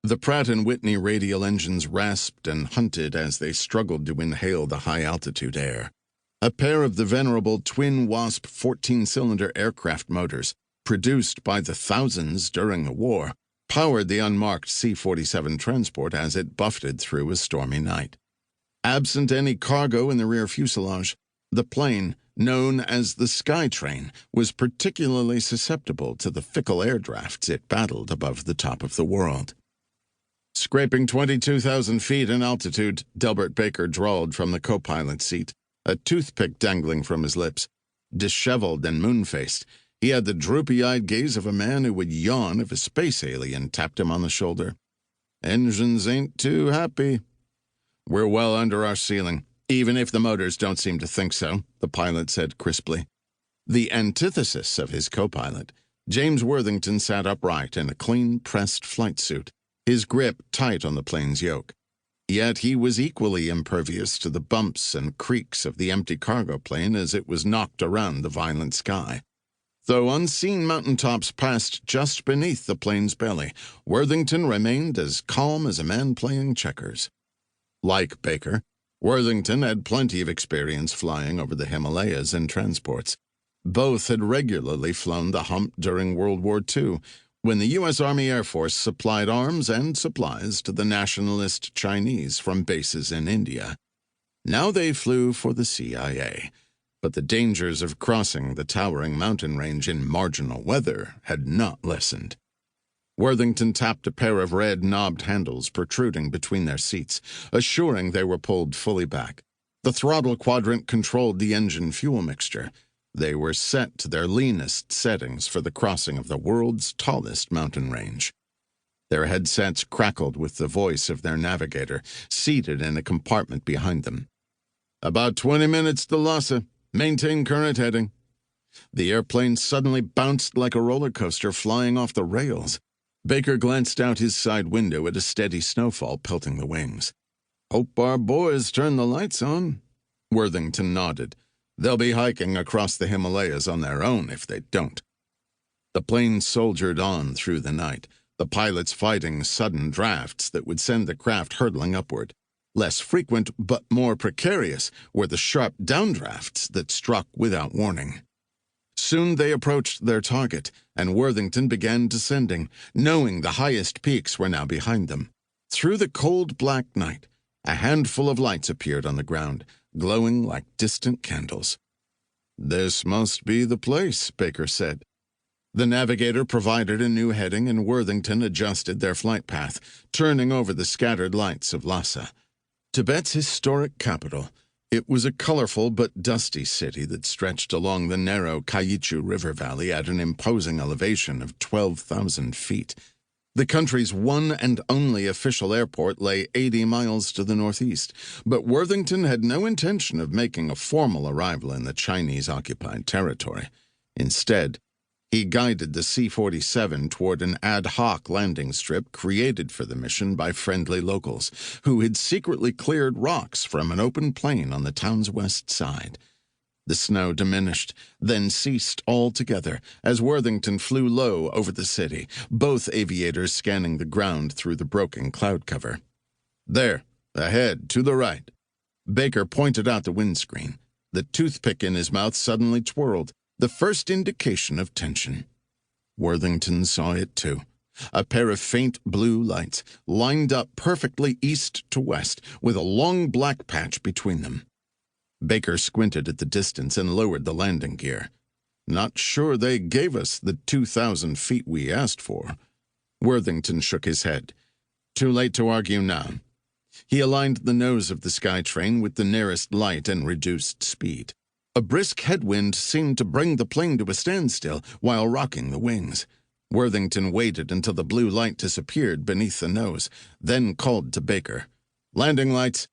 The Pratt & Whitney radial engines rasped and hunted as they struggled to inhale the high-altitude air. A pair of the venerable twin Wasp 14-cylinder aircraft motors, produced by the thousands during the war, powered the unmarked C-47 transport as it buffeted through a stormy night. Absent any cargo in the rear fuselage, the plane, known as the Skytrain, was particularly susceptible to the fickle air drafts it battled above the top of the world. Scraping 22,000 feet in altitude, Delbert Baker drawled from the co-pilot seat, a toothpick dangling from his lips. Disheveled and moon-faced, he had the droopy-eyed gaze of a man who would yawn if a space alien tapped him on the shoulder. "Engines ain't too happy." "We're well under our ceiling, even if the motors don't seem to think so," the pilot said crisply. The antithesis of his co-pilot, James Worthington sat upright in a clean, pressed flight suit, his grip tight on the plane's yoke. Yet he was equally impervious to the bumps and creaks of the empty cargo plane as it was knocked around the violent sky. Though unseen mountaintops passed just beneath the plane's belly, Worthington remained as calm as a man playing checkers. Like Baker, Worthington had plenty of experience flying over the Himalayas in transports. Both had regularly flown the hump during World War II, when the U.S. Army Air Force supplied arms and supplies to the nationalist Chinese from bases in India. Now they flew for the CIA, but the dangers of crossing the towering mountain range in marginal weather had not lessened. Worthington tapped a pair of red knobbed handles protruding between their seats, assuring they were pulled fully back. The throttle quadrant controlled the engine fuel mixture. They were set to their leanest settings for the crossing of the world's tallest mountain range. Their headsets crackled with the voice of their navigator, seated in a compartment behind them. "About 20 minutes to Lhasa. Maintain current heading." The airplane suddenly bounced like a roller coaster flying off the rails. Baker glanced out his side window at a steady snowfall pelting the wings. "Hope our boys turn the lights on." Worthington nodded. "They'll be hiking across the Himalayas on their own if they don't." The plane soldiered on through the night, the pilots fighting sudden drafts that would send the craft hurtling upward. Less frequent but more precarious were the sharp downdrafts that struck without warning. Soon they approached their target, and Worthington began descending, knowing the highest peaks were now behind them. Through the cold black night, a handful of lights appeared on the ground, glowing like distant candles. "This must be the place," Baker said. The navigator provided a new heading, and Worthington adjusted their flight path, turning over the scattered lights of Lhasa. Tibet's historic capital, it was a colorful but dusty city that stretched along the narrow Kaichu River Valley at an imposing elevation of 12,000 feet. The country's one and only official airport lay 80 miles to the northeast, but Worthington had no intention of making a formal arrival in the Chinese-occupied territory. Instead, he guided the C-47 toward an ad hoc landing strip created for the mission by friendly locals, who had secretly cleared rocks from an open plain on the town's west side. The snow diminished, then ceased altogether as Worthington flew low over the city, both aviators scanning the ground through the broken cloud cover. "There, ahead, to the right." Baker pointed out the windscreen. The toothpick in his mouth suddenly twirled, the first indication of tension. Worthington saw it too. A pair of faint blue lights, lined up perfectly east to west, with a long black patch between them. Baker squinted at the distance and lowered the landing gear. "Not sure they gave us the 2,000 feet we asked for." Worthington shook his head. "Too late to argue now." He aligned the nose of the Skytrain with the nearest light and reduced speed. A brisk headwind seemed to bring the plane to a standstill while rocking the wings. Worthington waited until the blue light disappeared beneath the nose, then called to Baker. "Landing lights,